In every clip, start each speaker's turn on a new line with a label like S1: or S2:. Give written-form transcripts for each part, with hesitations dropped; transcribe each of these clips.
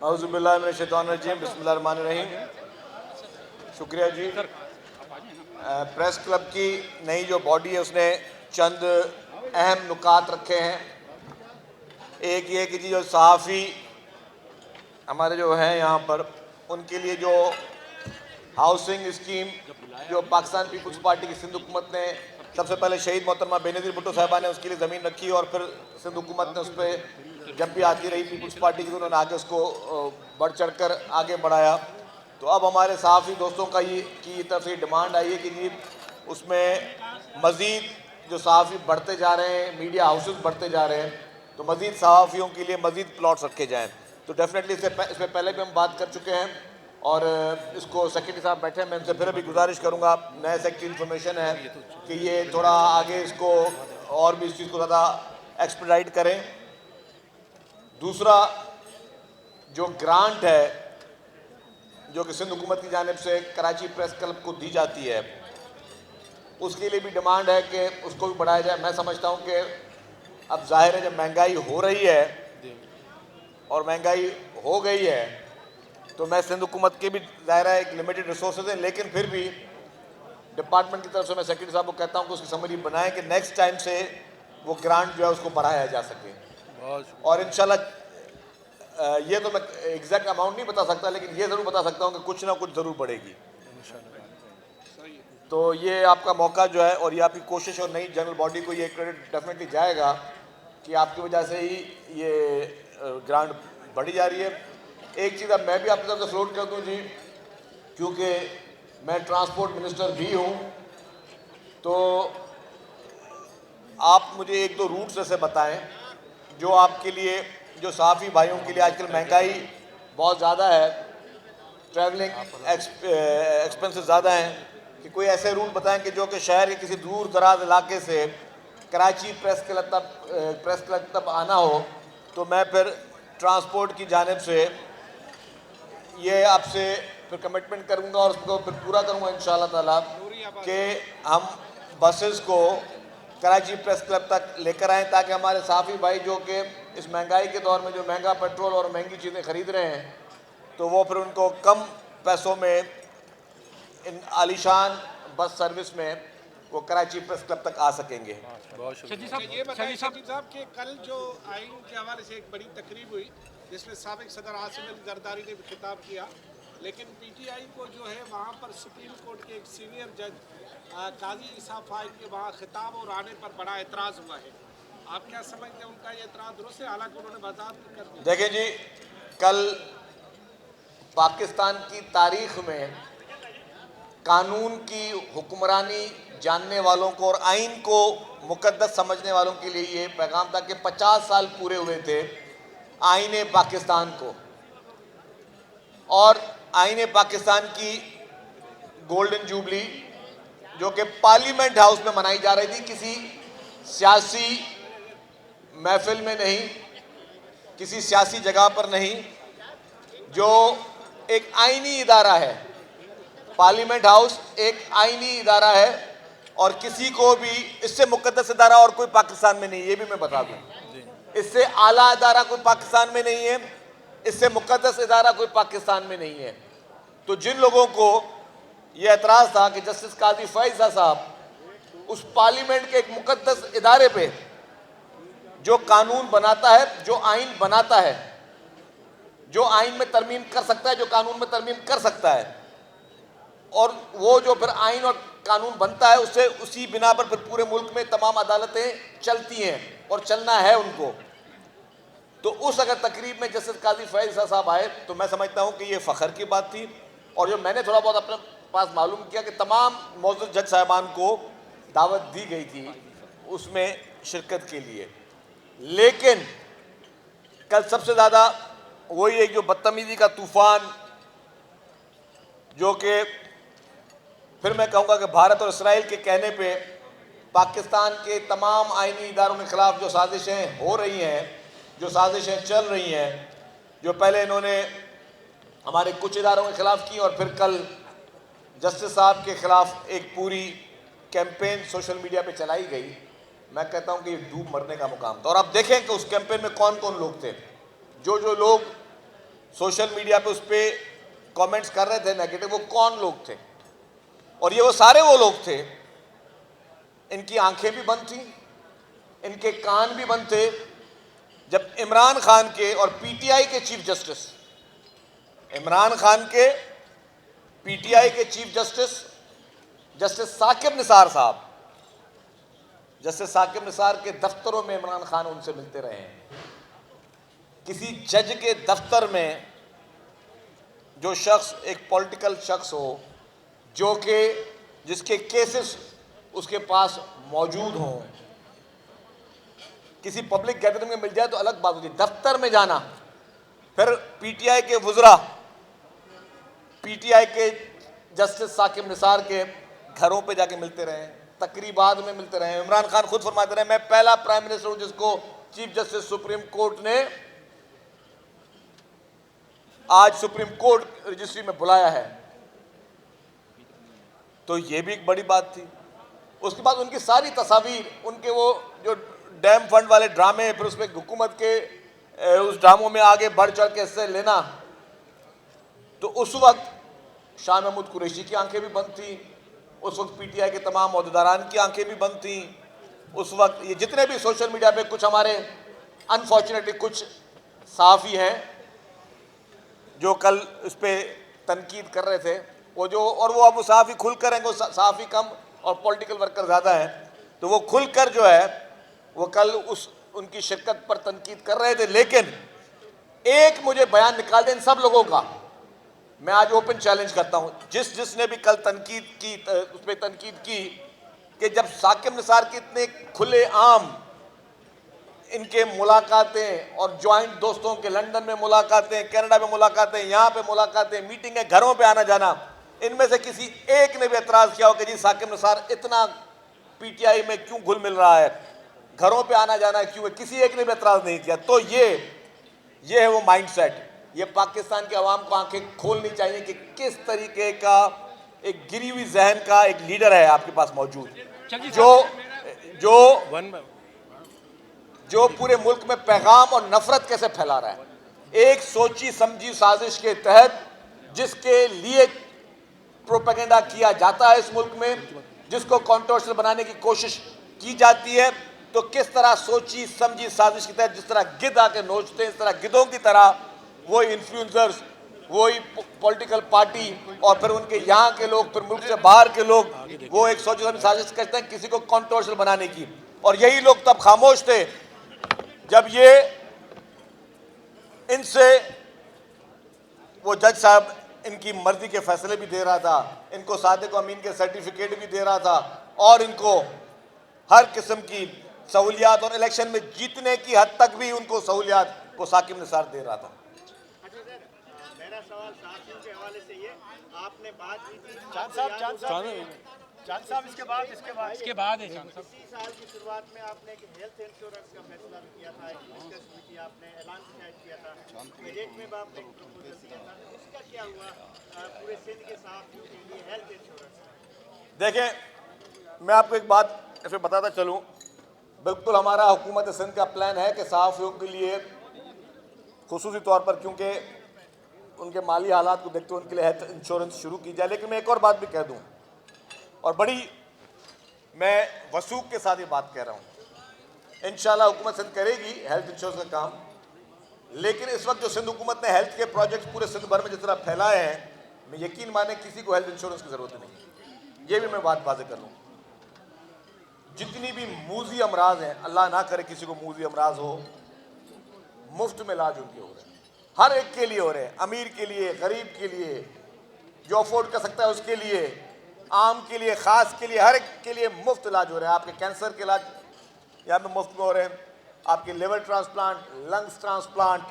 S1: औज़ुबिल्लाहिमिनश्शैतानिर्रजीम बिस्मिल्लाहिर्रहमानिर्रहीम। शुक्रिया जी। Press club की नई जो बॉडी है उसने चंद अहम नुकात रखे हैं। एक ये कि जी जो सहाफ़ी हमारे जो हैं यहाँ पर उनके लिए जो हाउसिंग स्कीम जो पाकिस्तान पीपल्स पार्टी की सिंध हुकूमत ने सबसे पहले शहीद मोहतरमा बेनज़ीर भुट्टो साहिबा ने उसके लिए ज़मीन रखी और फिर सिंध हुकूमत ने उस पर जब भी आती रही पीपल्स पार्टी की तो उन्होंने आगे उसको बढ़ चढ़ कर आगे बढ़ाया। तो अब हमारे सहाफ़ी दोस्तों का ये की तरफ से डिमांड आई है कि जी उसमें मज़ीद जो सहाफ़ी बढ़ते जा रहे हैं, मीडिया हाउसेस बढ़ते जा रहे हैं, तो मज़ीद सहाफ़ियों के लिए मज़ीद प्लॉट्स रखे जाएँ। तो डेफिनेटली इससे पहले भी हम बात कर चुके हैं और इसको सेक्रेटरी साहब बैठे हैं, मैं उनसे फिर अभी गुजारिश करूंगा, नए सेक्रेटरी इन्फॉर्मेशन है कि ये थोड़ा आगे इसको और भी इस चीज़ को ज़्यादा एक्सपेडाइट करें। दूसरा जो ग्रांट है जो कि सिंध हुकूमत की जानिब से कराची प्रेस क्लब को दी जाती है उसके लिए भी डिमांड है कि उसको भी बढ़ाया जाए। मैं समझता हूँ कि अब जाहिर है जब महंगाई हो रही है और महंगाई हो गई है तो मैं सिंध हुकूमत के भी ज़ाहिर है एक लिमिटेड रिसोर्सेज हैं, लेकिन फिर भी डिपार्टमेंट की तरफ से मैं सेक्रेटरी साहब को कहता हूँ कि उसकी समरी बनाएं कि नेक्स्ट टाइम से वो ग्रांट जो है उसको बढ़ाया जा सके। और इंशाल्लाह ये तो मैं एग्जैक्ट अमाउंट नहीं बता सकता, लेकिन ये ज़रूर बता सकता हूँ कि कुछ ना कुछ ज़रूर बढ़ेगी। तो ये आपका मौका जो है और ये आपकी कोशिश और नई जनरल बॉडी को ये क्रेडिट डेफिनेटली जाएगा कि आपकी वजह से ही ये ग्रांट बढ़ी जा रही है। एक चीज़ अब मैं भी आपकी तरफ से फ्लोट कर दूँ जी, क्योंकि मैं ट्रांसपोर्ट मिनिस्टर भी हूँ, तो आप मुझे एक दो रूट्स ऐसे बताएं जो आपके लिए, जो सहाफ़ी भाइयों के लिए आजकल महंगाई बहुत ज़्यादा है, ट्रैवलिंग एक्सपेंसेस ज़्यादा हैं, कि कोई ऐसे रूट बताएं कि जो कि शहर के किसी दूर दराज इलाके से कराची प्रेस क्लब तक आना हो, तो मैं फिर ट्रांसपोर्ट की जानिब से ये आपसे फिर कमिटमेंट करूंगा और उसको फिर पूरा करूंगा इंशाल्लाह ताला कि हम बसेस को कराची प्रेस क्लब तक लेकर आएँ ताकि हमारे सहाफ़ी भाई जो कि इस महंगाई के दौर में जो महंगा पेट्रोल और महंगी चीज़ें ख़रीद रहे हैं तो वो फिर उनको कम पैसों में इन आलीशान बस सर्विस में वो कराची प्रेस क्लब तक आ सकेंगे।
S2: ये बताइए शकील साहब कि कल जो आइन के हवाले से एक बड़ी तकरीब हुई जिसमें साबिक सदर आसिम अली जरदारी ने भी खिताब किया, लेकिन पीटीआई को जो है वहाँ पर सुप्रीम कोर्ट के एक सीनियर जज काजी ईसा फाइक के वहाँ खिताब और आने पर बड़ा एतराज़ हुआ है। आप क्या समझते हैं उनका ये एतराज़ दुरुस्त है? हालांकि उन्होंने वजाहत भी कर दी।
S1: देखिए जी, कल पाकिस्तान की तारीख में कानून की हुक्मरानी जानने वालों को और आइन को मुकद्दस समझने वालों के लिए ये पैगाम था कि 50 साल पूरे हुए थे आईने पाकिस्तान को, और आईने पाकिस्तान की गोल्डन जुबली जो कि पार्लियामेंट हाउस में मनाई जा रही थी, किसी सियासी महफिल में नहीं, किसी सियासी जगह पर नहीं, जो एक आईनी इदारा है। पार्लियामेंट हाउस एक आईनी इदारा है और किसी को भी इससे मुकद्दस इदारा और कोई पाकिस्तान में नहीं, ये भी मैं बता दूं। इससे आला इदारा कोई पाकिस्तान में नहीं है, इससे मुकद्दस इदारा कोई पाकिस्तान में नहीं है। तो जिन लोगों को यह एतराज़ था कि जस्टिस काजी फैज़ा साहब उस पार्लियामेंट के एक मुकद्दस इदारे पे जो कानून बनाता है, जो आइन बनाता है, जो आइन में तरमीम कर सकता है, जो कानून में तरमीम कर सकता है, और वो जो फिर आइन और कानून बनता है उससे उसी बिना पर फिर पूरे मुल्क में तमाम अदालतें चलती हैं और चलना है उनको। तो उस अगर तकरीब में जस्टिस काजी फैज़ साहब आए तो मैं समझता हूँ कि ये फ़ख्र की बात थी। और जो मैंने थोड़ा बहुत अपने पास मालूम किया कि तमाम मौजूद जज साहिबान को दावत दी गई थी उसमें शिरकत के लिए, लेकिन कल सबसे ज़्यादा वही एक जो बदतमीज़ी का तूफ़ान जो कि फिर मैं कहूँगा कि भारत और इसराइल के कहने पे पाकिस्तान के तमाम आईनी इदारों के ख़िलाफ़ जो साजिशें हो रही हैं, जो साजिशें चल रही हैं, जो पहले इन्होंने हमारे कुछ इदारों के ख़िलाफ़ की और फिर कल जस्टिस साहब के ख़िलाफ़ एक पूरी कैंपेन सोशल मीडिया पे चलाई गई, मैं कहता हूँ कि ये डूब मरने का मुकाम था। और आप देखें कि उस कैंपेन में कौन कौन लोग थे। जो लोग सोशल मीडिया पे उस पर कमेंट्स कर रहे थे नेगेटिव, वो कौन लोग थे? और ये वो सारे वो लोग थे, इनकी आंखें भी बंद थी, इनके कान भी बंद थे, जब इमरान खान के और पीटीआई के चीफ जस्टिस, इमरान खान के पीटीआई के chief justice justice Saqib Nisar साहब, जस्टिस साकिब निसार के दफ्तरों में इमरान खान उनसे मिलते रहे हैं। किसी जज के दफ्तर में जो शख्स एक पॉलिटिकल शख्स हो, जो कि जिसके केसेस उसके पास मौजूद हों, किसी पब्लिक गैदरिंग में मिल जाए तो अलग बात होती है, दफ्तर में जाना। फिर पीटीआई के वुज़रा पीटीआई के जस्टिस साकिब निसार के घरों पे जाके मिलते रहे, तकरीबात में मिलते रहे। इमरान खान खुद फरमाते रहे, मैं पहला प्राइम मिनिस्टर हूं जिसको चीफ जस्टिस सुप्रीम कोर्ट ने आज सुप्रीम कोर्ट रजिस्ट्री में बुलाया है। तो ये भी एक बड़ी बात थी। उसके बाद उनकी सारी तस्वीर, उनके वो जो डैम फंड वाले ड्रामे, फिर उसमें हुकूमत के उस ड्रामों में आगे बढ़ चढ़ के हिस्से लेना, तो उस वक्त शाह महमूद कुरैशी की आंखें भी बंद थी, उस वक्त पीटीआई के तमाम ओहदेदारान की आंखें भी बंद थी, उस वक्त ये जितने भी सोशल मीडिया पे कुछ हमारे अनफॉर्चुनेटली कुछ सहाफ़ी हैं जो कल इस पर तनकीद कर रहे थे, वो जो, और वो अब वो सहाफ़ी खुल करेंगे, सहाफ़ी कम और पॉलिटिकल वर्कर ज़्यादा हैं, तो वो खुल कर जो है वो कल उनकी शिरकत पर तनकीद कर रहे थे। लेकिन एक मुझे बयान निकाल दें इन सब लोगों का, मैं आज ओपन चैलेंज करता हूं, जिसने भी कल तनकीद की, उस पर तनकीद की कि जब साकिब निसार की इतने खुले आम इनके मुलाकातें और ज्वाइंट दोस्तों के लंदन में मुलाकातें, कनाडा में मुलाकातें, यहाँ पे मुलाकातें, मीटिंगें, घरों पे आना जाना, इनमें से किसी एक ने भी एतराज़ किया हो कि जी साकिब निसार इतना पीटीआई में क्यों घुल मिल रहा है, घरों पे आना जाना क्यों है? किसी एक ने भी एतराज़ नहीं किया। तो ये है वो माइंडसेट। ये पाकिस्तान के अवाम को आंखें खोलनी चाहिए कि किस तरीके का एक गिरी हुई जहन का एक लीडर है आपके पास मौजूद, जो पूरे मुल्क में पैगाम और नफरत कैसे फैला रहा है, एक सोची समझी साजिश के तहत जिसके लिए प्रोपेगेंडा किया जाता है इस मुल्क में, जिसको कंट्रोवर्शियल बनाने की कोशिश की जाती है, तो किस तरह सोची समझी साजिश के तहत जिस तरह गिद्ध आके नोचते हैं, इस तरह गिद्धों की तरह वही इन्फ्लुएंसर्स, वही पॉलिटिकल पार्टी और फिर उनके यहाँ के लोग, फिर मुल्क से बाहर के लोग, वो एक सोची समझी साजिश करते हैं किसी को कंट्रोवर्शियल बनाने की। और यही लोग तब खामोश थे जब ये इनसे वो जज साहब इनकी मर्जी के फैसले भी दे रहा था, इनको सादिक अमीन के सर्टिफिकेट भी दे रहा था, और इनको हर किस्म की सहूलियात और इलेक्शन में जीतने की हद तक भी उनको सहूलियात को साकिब निसार दे रहा था।
S3: मेरा सवाल साथियों के हवाले से ये, आपने बात की थी
S2: चांद साहब इसके बाद है चांद साहब।
S3: इसी साल की शुरुआत में आपने एक हेल्थ इंश्योरेंस का फैसला भी किया था, डिस्कस हुई थी, आपने ऐलान शायद किया था, बजट में भी आपने एक प्रपोजल दिया था, उसका क्या हुआ पूरे सिंध के साथियों के लिए हेल्थ इंश्योरेंस?
S1: देखें, मैं आपको एक बात ऐसे बताता चलूं, बिल्कुल हमारा हुकूमत सिंध का प्लान है कि सहाफ़ियों के लिए खुसूसी तौर पर, क्योंकि उनके माली हालात को देखते हुए उनके लिए हेल्थ इंश्योरेंस शुरू की जाए। लेकिन मैं एक और बात भी कह दूं, और बड़ी मैं वसूख के साथ ये बात कह रहा हूं, इंशाल्लाह हुकूमत सिंध करेगी हेल्थ इंश्योरेंस का काम। लेकिन इस वक्त जो सिंध हुकूमत ने हेल्थ के प्रोजेक्ट पूरे सिंध भर में जिस तरह फैलाए हैं, मैं यकीन माने किसी को हेल्थ इंश्योरेंस की ज़रूरत नहीं। ये भी मैं बात वाज़ेह कर लूँ, जितनी भी मूजी अमराज हैं, अल्लाह ना करे किसी को मूजी अमराज हो, मुफ्त में इलाज उनके हो रहे हैं, हर एक के लिए हो रहे हैं, अमीर के लिए, गरीब के लिए, जो अफोर्ड कर सकता है उसके लिए, आम के लिए, ख़ास के लिए, हर एक के लिए मुफ्त इलाज हो रहे हैं। आपके कैंसर के इलाज यहाँ पे मुफ्त में हो रहे हैं, आपके लिवर ट्रांसप्लांट, लंग्स ट्रांसप्लांट,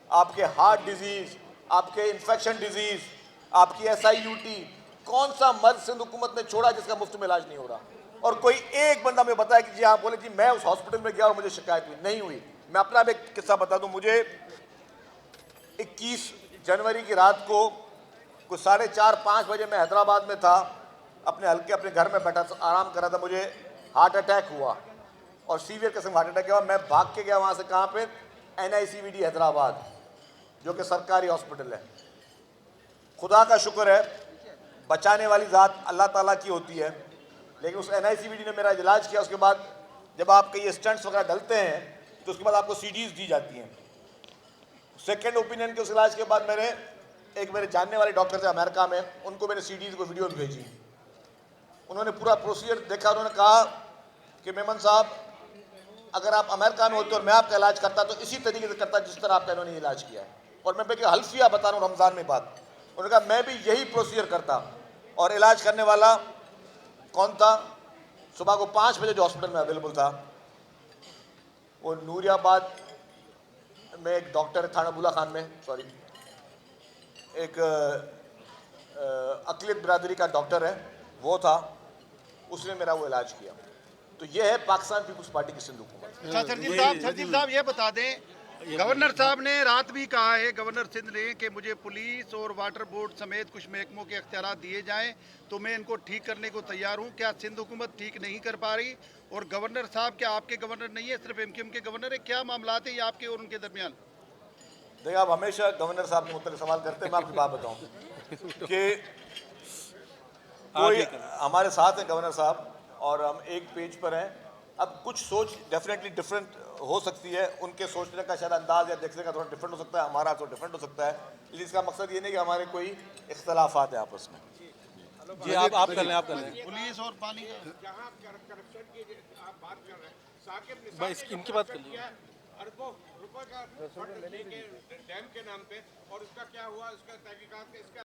S1: आपके हार्ट डिजीज़, आपके इन्फेक्शन डिजीज़, आपकी SIUT, कौन सा मर्ज सिंध हुकूमत ने छोड़ा जिसका मुफ्त में इलाज नहीं हो रहा? और कोई एक बंदा में बताया कि जी हाँ, बोले जी मैं उस हॉस्पिटल में गया और मुझे शिकायत हुई, नहीं हुई। मैं अपना भी एक किस्सा बता दूं, मुझे 21 जनवरी की रात को कुछ 4:30-5 बजे मैं हैदराबाद में था, अपने घर में बैठा आराम कर रहा था, मुझे हार्ट अटैक हुआ और सीवियर किस्म हार्ट अटैक हुआ। मैं भाग के गया वहाँ से, कहाँ पे, NICVD हैदराबाद। जो कि सरकारी हॉस्पिटल है। खुदा का शुक्र है, बचाने वाली ज़ात अल्लाह ताला की होती है, लेकिन उस NICVD ने मेरा इलाज किया। उसके बाद जब आपके ये स्टंट्स वगैरह डलते हैं तो उसके बाद आपको CDs दी जाती हैं। सेकेंड ओपिनियन के उस इलाज के बाद मेरे जानने वाले डॉक्टर थे अमेरिका में, उनको मैंने CDs को वीडियो भेजी। उन्होंने पूरा प्रोसीजर देखा। उन्होंने कहा कि मेमन साहब, अगर आप अमेरिका में होते और मैं आपका इलाज करता तो इसी तरीके से करता जिस तरह आपका इन्होंने इलाज किया है। और मैं बेके हल्फिया बता रहा हूँ रमज़ान में बात। उन्होंने कहा मैं भी यही प्रोसीजर करता। और इलाज करने वाला कौन था? सुबह को 5 बजे जो हॉस्पिटल में अवेलेबल था, वो नूरियाबाद में एक डॉक्टर है, थाना बुला खान में, सॉरी, एक अकलियत बिरादरी का डॉक्टर है, वो था, उसने मेरा वो इलाज किया। तो ये है पाकिस्तान पीपुल्स पार्टी की सिंध हुकूमत।
S4: अच्छा सरजील साहब ये बता दें, गवर्नर साहब ने रात भी कहा है, गवर्नर सिंध ने, कि मुझे पुलिस और वाटर बोर्ड समेत कुछ महकमों के अख्तियार दिए जाएं तो मैं इनको ठीक करने को तैयार हूं। क्या सिंध हुकूमत ठीक नहीं कर पा रही? और गवर्नर साहब क्या आपके गवर्नर नहीं है, सिर्फ MQM के गवर्नर है? क्या मामला है ये आपके और उनके दरमियान?
S1: देखिए, आप हमेशा गवर्नर साहब के मुताबिक सवाल करते हैं। मैं आपकी बात बताऊं कि कोई हमारे साथ है गवर्नर साहब और हम एक पेज पर हैं। अब कुछ सोच डेफिनेटली डिफरेंट हो सकती है, उनके सोचने का शायद अंदाज या देखने का थोड़ा डिफरेंट हो सकता है, हमारा थोड़ा डिफरेंट हो सकता है, लेकिन इसका मकसद ये नहीं कि हमारे कोई इख्तलाफात है आपस में।
S5: जी आप कर लें।
S4: पुलिस और पानी का
S2: जहाँ करप्शन की आप बात कर रहे हैं, साकिब निसार
S5: बस
S2: ने
S5: इनकी बात
S2: corruption
S5: कर लीजिए।
S2: किया है, अरबों रुपए का फंड लेके डैम के नाम पे, और उसका क्या हुआ, उसका तहकीकात इसका